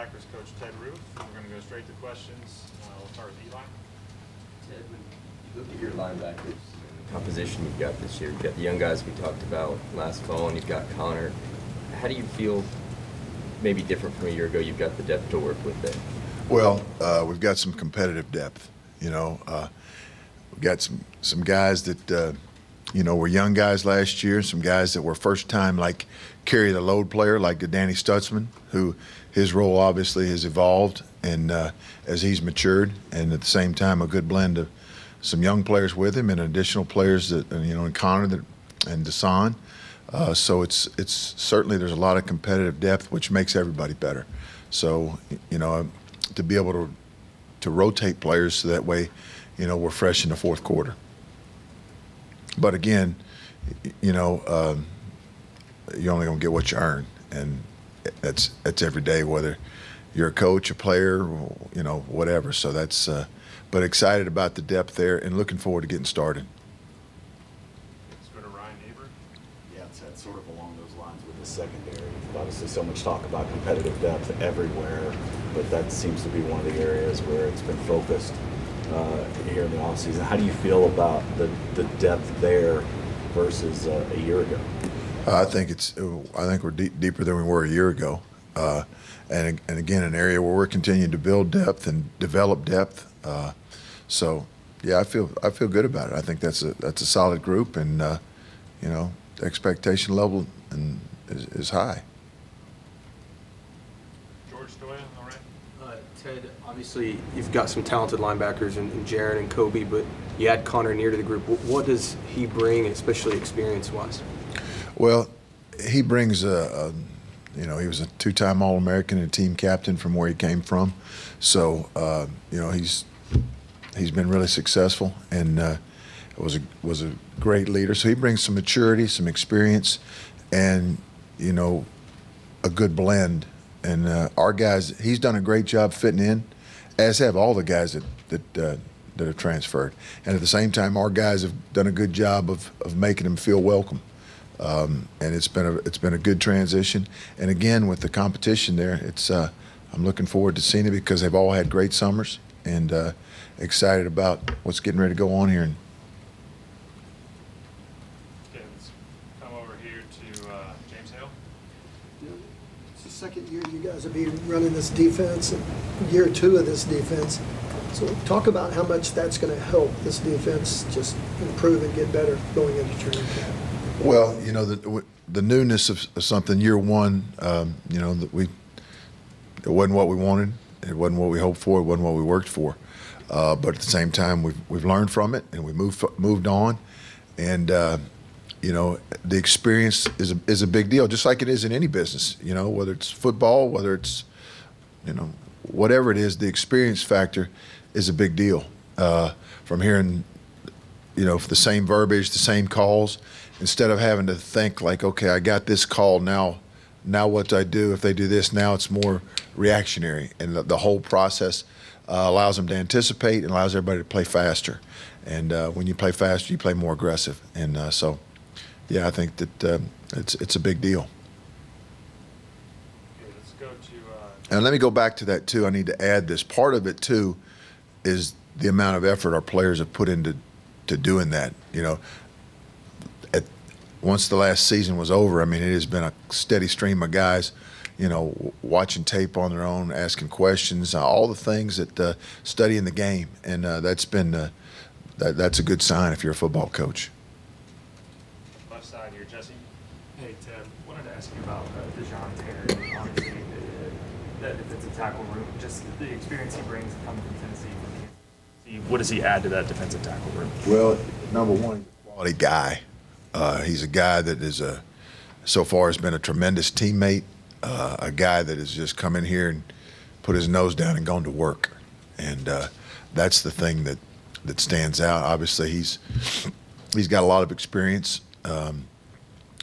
linebackers coach Ted Roof. We're going to go straight to questions. We'll start with Eli. Ted, when you look at your linebackers composition you've got this year, you've got the young guys we talked about last fall, and you've got Connor. How do you feel maybe different from a year ago? You've got the depth to work with there. Well, we've got some competitive depth. We've got some guys that were young guys last year, some guys that were first time like carry the load player like Danny Stutzman, who his role obviously has evolved and as he's matured, and at the same time a good blend of some young players with him and additional players that and Connor and Desan. So it's certainly there's a lot of competitive depth, which makes everybody better. So to be able to rotate players so that way we're fresh in the fourth quarter. But again, you're only going to get what you earn, and that's every day, whether you're a coach, a player, whatever. So that's, but excited about the depth there and looking forward to getting started. Let's go to Ryan Neighbor. Yeah, it's sort of along those lines with the secondary. Obviously, so much talk about competitive depth everywhere, but that seems to be one of the areas where it's been focused here in the offseason. How do you feel about the depth there versus a year ago? I think we're deeper than we were a year ago, and again an area where we're continuing to build depth and develop depth. So yeah, I feel good about it. I think that's a solid group, and the expectation level is high. George Stoya, all right. Ted, obviously you've got some talented linebackers in Jaron and Kobe, but you add Connor near to the group. What does he bring, especially experience-wise? Well, he brings he was a two-time All-American and team captain from where he came from. So, he's been really successful and was a great leader. So he brings some maturity, some experience, and a good blend. And our guys, he's done a great job fitting in, as have all the guys that have transferred. And at the same time, our guys have done a good job of making them feel welcome. And it's been a good transition. And again, with the competition there, I'm looking forward to seeing it because they've all had great summers, and excited about what's getting ready to go on here. Okay, let's come over here to James Hale. It's the second year you guys have been running this defense, and year two of this defense. So talk about how much that's going to help this defense just improve and get better going into training camp. Well, the newness of something, year one, that it wasn't what we wanted, it wasn't what we hoped for, it wasn't what we worked for. But at the same time, we've learned from it, and we moved on, and the experience is a big deal, just like it is in any business. Whether it's football, whether it's whatever it is, the experience factor is a big deal. From hearing the same verbiage, the same calls, instead of having to think like, okay, I got this call now what do I do? If they do this, now it's more reactionary, and the whole process allows them to anticipate and allows everybody to play faster. And when you play faster, you play more aggressive. And so, yeah, I think that it's a big deal. Okay, let's go to. And let me go back to that too. I need to add this. Part of it too is the amount of effort our players have put into doing that. Once the last season was over, it has been a steady stream of guys, watching tape on their own, asking questions, all the things that studying the game, and that's a good sign if you're a football coach. Left side here, Jesse. Hey, Ted, wanted to ask you about Dejon Terry. Obviously, the defensive tackle room, just the experience he brings coming from Tennessee. What does he add to that defensive tackle room? Well, number one, he's a quality guy. He's a guy that so far has been a tremendous teammate, a guy that has just come in here and put his nose down and gone to work. And that's the thing that stands out. Obviously, he's got a lot of experience.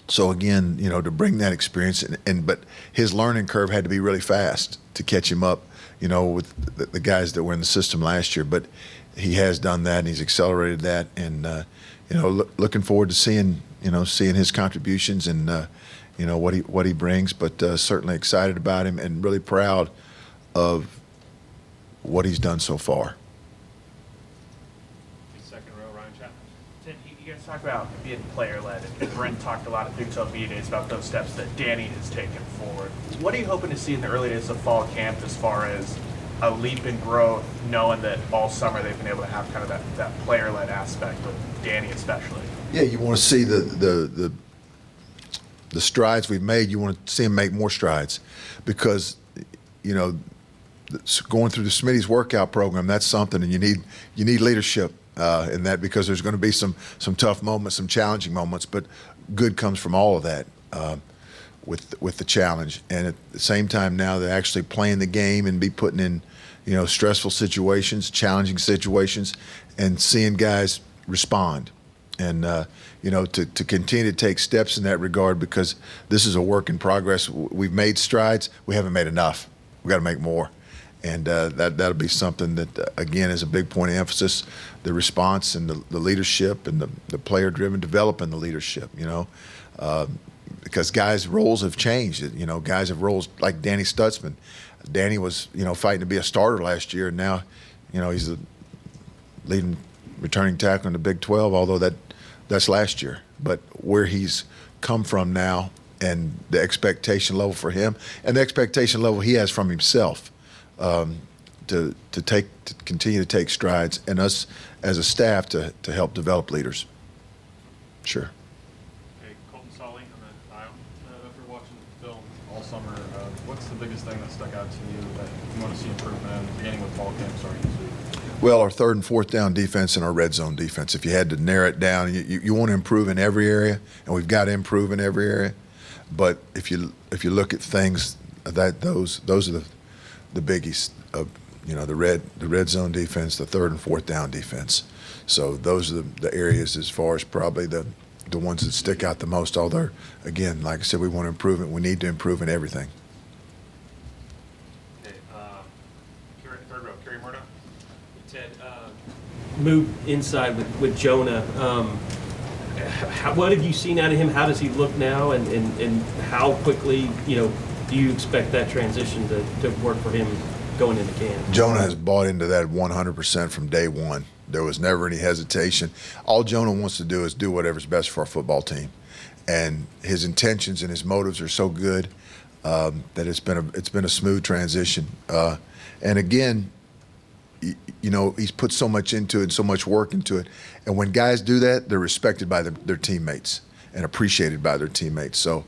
So again, to bring that experience, but his learning curve had to be really fast to catch him up, with the guys that were in the system last year. But he has done that, and he's accelerated that, and looking forward to seeing his contributions and what he brings. But certainly excited about him and really proud of what he's done so far. Second row, Ryan Chapman. Tim, you guys talk about being player-led, and Brent talked a lot of Big 12 media days about those steps that Danny has taken forward. What are you hoping to see in the early days of fall camp as far as a leap in growth, knowing that all summer they've been able to have kind of that player-led aspect with Danny especially? Yeah, you want to see the strides we've made. You want to see him make more strides, because going through the Smitty's workout program, that's something, and you need leadership in that, because there's going to be some tough moments, some challenging moments, but good comes from all of that with the challenge. And at the same time, now they're actually playing the game and be putting in stressful situations, challenging situations, and seeing guys respond. And to continue to take steps in that regard, because this is a work in progress. We've made strides, we haven't made enough. We got to make more. And that'll be something that, again, is a big point of emphasis, the response and the leadership and the player-driven, developing the leadership, because guys' roles have changed. Guys have roles like Danny Stutzman. Danny was, fighting to be a starter last year, and now, he's the leading returning tackle in the Big 12, although that's last year. But where he's come from now, and the expectation level for him, and the expectation level he has from himself, to continue to take strides, and us as a staff to help develop leaders. Sure. Okay, Colton Solly on the aisle. After watching the film all summer, what's the biggest thing that stuck out to you that you want to see improvement in, beginning with fall camp starting this week? Well, our third and fourth down defense and our red zone defense. If you had to narrow it down, you want to improve in every area, and we've got to improve in every area. But if you look at things those are the biggies of the red zone defense, the third and fourth down defense. So those are the areas as far as probably the ones that stick out the most. Although, again, like I said, we want to improve it. We need to improve in everything. Okay, third row, Kerry Murdoch. Ted, move inside with Jonah. What have you seen out of him? How does he look now, and how quickly do you expect that transition to work for him going into camp? Jonah has bought into that 100% from day one. There was never any hesitation. All Jonah wants to do is do whatever's best for our football team, and his intentions and his motives are so good that it's been a smooth transition. And again, he's put so much into it, so much work into it, and when guys do that, they're respected by their teammates and appreciated by their teammates. So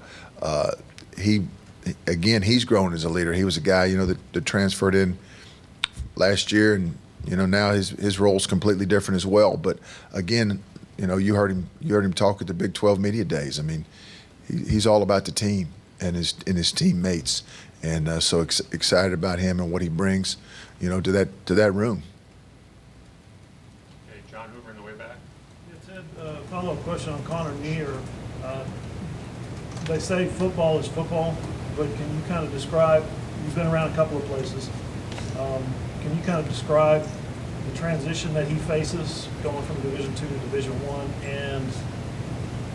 he's grown as a leader. He was a guy that transferred in last year, and now his role's completely different as well. But again, you heard him talk at the Big 12 media days. I mean, he's all about the team and his teammates, and so excited about him and what he brings, to that room. Okay, John Hoover in the way back. Yeah, Ted, follow-up question on Connor Neer. They say football is football, but can you kind of describe, you've been around a couple of places, can you kind of describe the transition that he faces going from Division II to Division I, and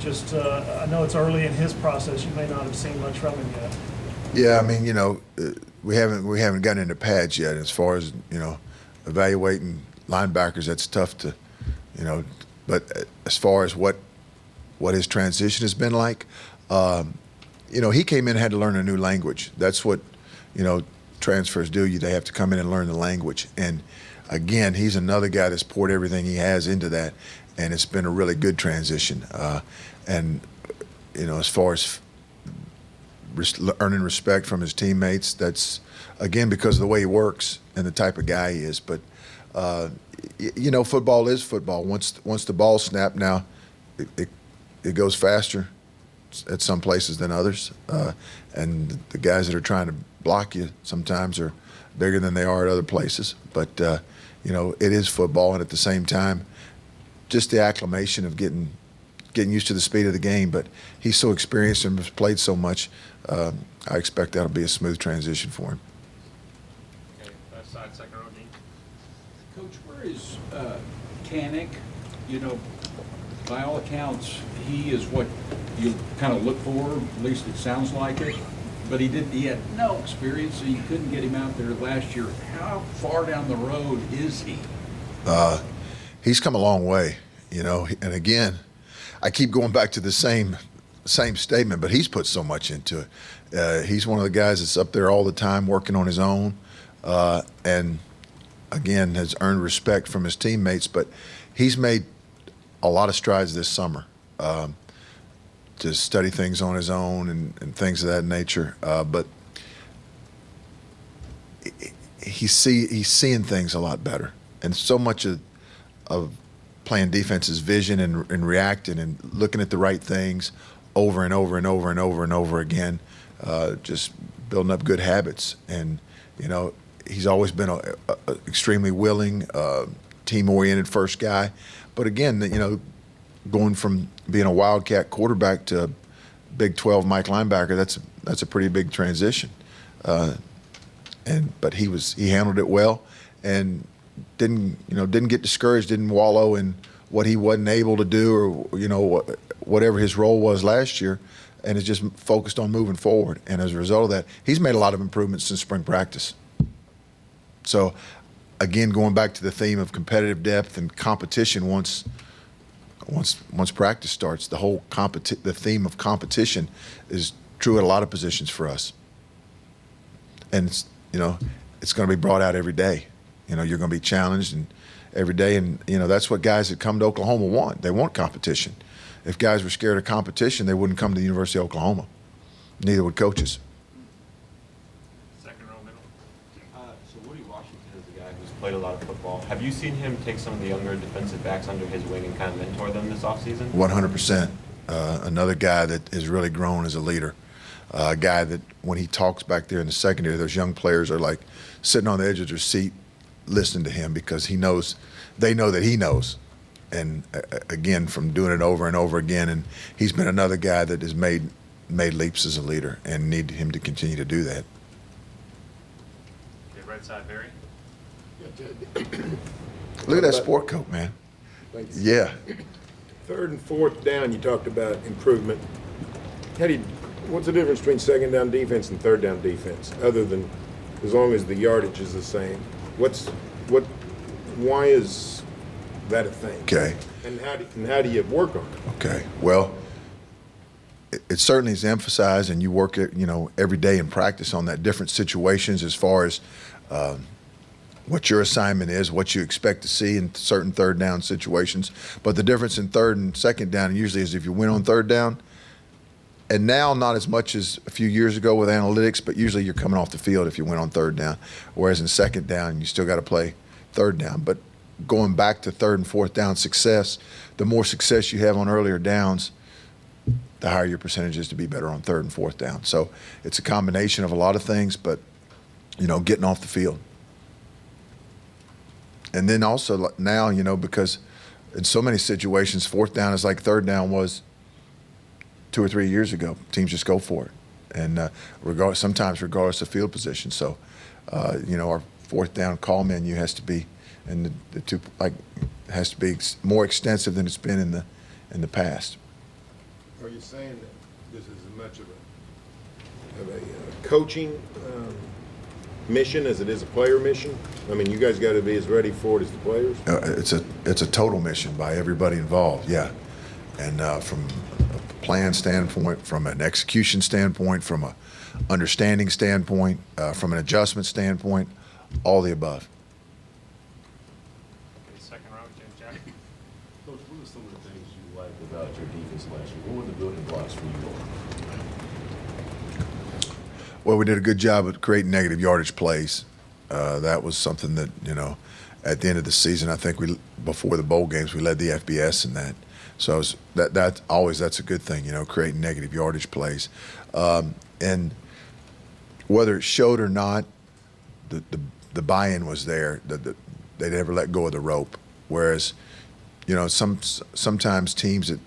just, I know it's early in his process, you may not have seen much from him yet. Yeah, I mean, we haven't gotten into pads yet. As far as evaluating linebackers, that's tough to, But as far as what his transition has been like, he came in and had to learn a new language. That's what transfers do. They have to come in and learn the language. And again, he's another guy that's poured everything he has into that, and it's been a really good transition. And as far as earning respect from his teammates, that's again because of the way he works and the type of guy he is. But football is football. Once the ball's snapped, now it goes faster at some places than others, and the guys that are trying to block you sometimes are bigger than they are at other places. But it is football, and at the same time, just the acclimation of getting used to the speed of the game. But he's so experienced and has played so much. I expect that'll be a smooth transition for him. Okay, left side, second row, Dean. Coach, where is Kanik? By all accounts, he is what you kind of look for, at least it sounds like it. but he had no experience, so you couldn't get him out there last year. How far down the road is he? He's come a long way, you know. And again, I keep going back to the same statement, but he's put so much into it. He's one of the guys that's up there all the time working on his own, and again has earned respect from his teammates. But he's made a lot of strides this summer to study things on his own and things of that nature. But he's seeing things a lot better, and so much of playing defense is vision and reacting and looking at the right things over and over and over and over and over again, just building up good habits. And you know, he's always been a extremely willing, team-oriented first guy. But again, you know, going from being a Wildcat quarterback to a Big 12 Mike linebacker, that's a pretty big transition. But he handled it well and didn't get discouraged, didn't wallow in what he wasn't able to do, or you know, whatever his role was last year, and is just focused on moving forward. And as a result of that, he's made a lot of improvements since spring practice. So again, going back to the theme of competitive depth and competition, once practice starts, the theme of competition is true at a lot of positions for us. And it's going to be brought out every day. You know, you're going to be challenged and every day, and you know that's what guys that come to Oklahoma want. They want competition. If guys were scared of competition, they wouldn't come to the University of Oklahoma. Neither would coaches. Second row middle. So Woody Washington is a guy who's played a lot of football. Have you seen him take some of the younger defensive backs under his wing and kind of mentor them this offseason? 100%. Another guy that has really grown as a leader. A guy that when he talks back there in the secondary, those young players are like sitting on the edge of their seat listening to him, because they know that he knows. And again, from doing it over and over again, and he's been another guy that has made leaps as a leader, and need him to continue to do that. Okay, right side, Barry. Look at that sport coat, man. Thanks. Yeah. Third and fourth down, you talked about improvement. What's the difference between second down defense and third down defense, other than as long as the yardage is the same? Why is that a thing? Okay. And how do you work on it? Okay. Well, it certainly is emphasized, and you work it, every day in practice on that, different situations as far as what your assignment is, what you expect to see in certain third down situations. But the difference in third and second down usually is if you win on third down, and now not as much as a few years ago with analytics, but usually you're coming off the field if you win on third down. Whereas in second down, you still got to play third down. But going back to third and fourth down success, the more success you have on earlier downs, the higher your percentage is to be better on third and fourth down. So it's a combination of a lot of things, but, getting off the field. And then also now, because in so many situations, fourth down is like third down was 2 or 3 years ago. Teams just go for it, and sometimes regardless of field position. So, our fourth down call menu has to be, and has to be more extensive than it's been in the past. Are you saying that this is as much of a coaching mission as it is a player mission? I mean, you guys got to be as ready for it as the players. It's a total mission by everybody involved. Yeah, and from a plan standpoint, from an execution standpoint, from a understanding standpoint, from an adjustment standpoint, all the above. Okay, second row, James Jack. Coach, what are some of the things you liked about your defense last year? What were the building blocks for you? Well, we did a good job of creating negative yardage plays. That was something that, at the end of the season, I think before the bowl games, we led the FBS in that. So that's a good thing, creating negative yardage plays. And whether it showed or not, the buy-in was there. They never let go of the rope. Whereas, sometimes teams that,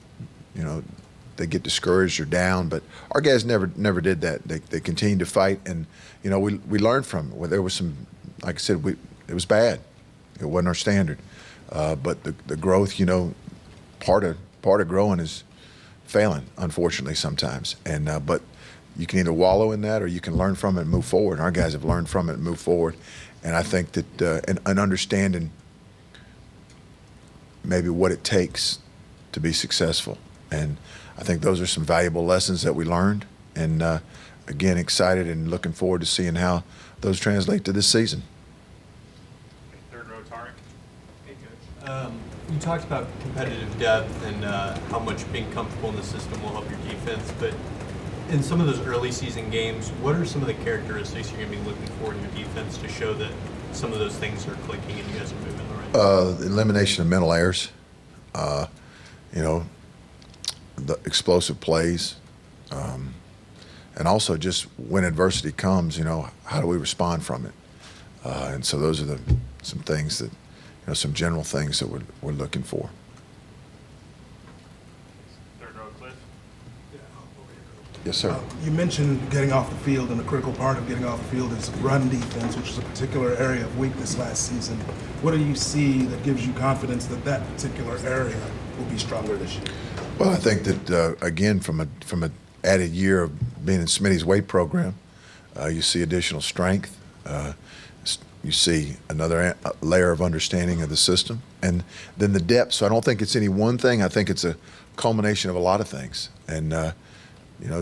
they get discouraged or down, but our guys never did that. They continued to fight, and we learned from it. There was some, like I said, it was bad. It wasn't our standard, but the growth, part of growing is failing, unfortunately sometimes. And but you can either wallow in that or you can learn from it and move forward. Our guys have learned from it and moved forward. And I think that an understanding maybe what it takes to be successful. And I think those are some valuable lessons that we learned. And again, excited and looking forward to seeing how those translate to this season. Third row, Tarek. Hey, Coach. You talked about competitive depth and how much being comfortable in the system will help your defense, but in some of those early season games, what are some of the characteristics you're going to be looking for in your defense to show that some of those things are clicking and you guys are moving the right way? Elimination of mental errors, the explosive plays, and also just when adversity comes, how do we respond from it? And so those are some things that, some general things that we're looking for. Third row, Cliff. Yes, sir. You mentioned getting off the field, and a critical part of getting off the field is run defense, which is a particular area of weakness last season. What do you see that gives you confidence that that particular area will be stronger this year? Well, I think that again, from an added year of being in Smitty's weight program, you see additional strength. You see another layer of understanding of the system, and then the depth. So I don't think it's any one thing. I think it's a culmination of a lot of things, and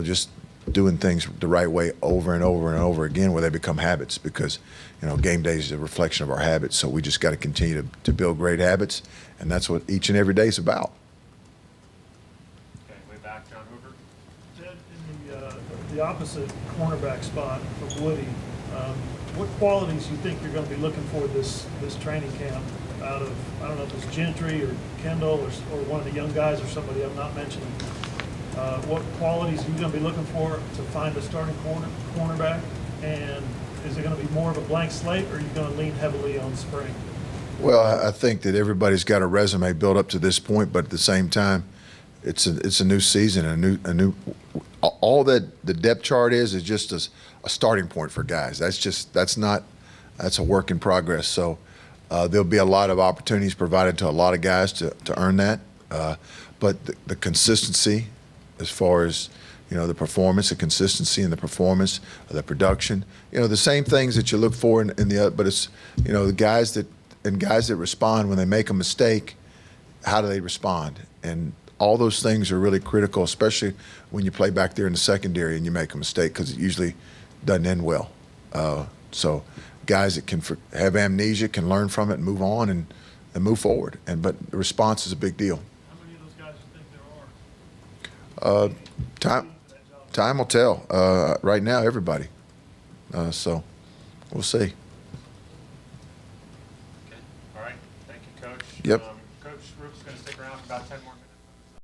just doing things the right way over and over and over again, where they become habits. Because game day is a reflection of our habits. So we just got to continue to build great habits, and that's what each and every day is about. Okay, way back, John Hoover. Ted, in the opposite cornerback spot for Woody, what qualities you think you're going to be looking for this training camp out of, I don't know if it's Gentry or Kendall or one of the young guys or somebody I'm not mentioning? What qualities are you going to be looking for to find a starting cornerback? And is it going to be more of a blank slate, or are you going to lean heavily on spring? Well, I think that everybody's got a resume built up to this point, but at the same time, it's a new season, a new. All that the depth chart is just a starting point for guys. That's a work in progress. So there'll be a lot of opportunities provided to a lot of guys to earn that. But the consistency, as far as the performance, the consistency in the performance, the production, the same things that you look for in the other. But it's the guys that respond when they make a mistake. How do they respond? And all those things are really critical, especially when you play back there in the secondary and you make a mistake, because it usually doesn't end well. So guys that can have amnesia can learn from it and move on and move forward. But the response is a big deal. How many of those guys do you think there are? Time will tell. Right now, everybody. So we'll see. Okay. All right. Thank you, Coach. Yep. Coach Roop's going to stick around for about 10 more minutes.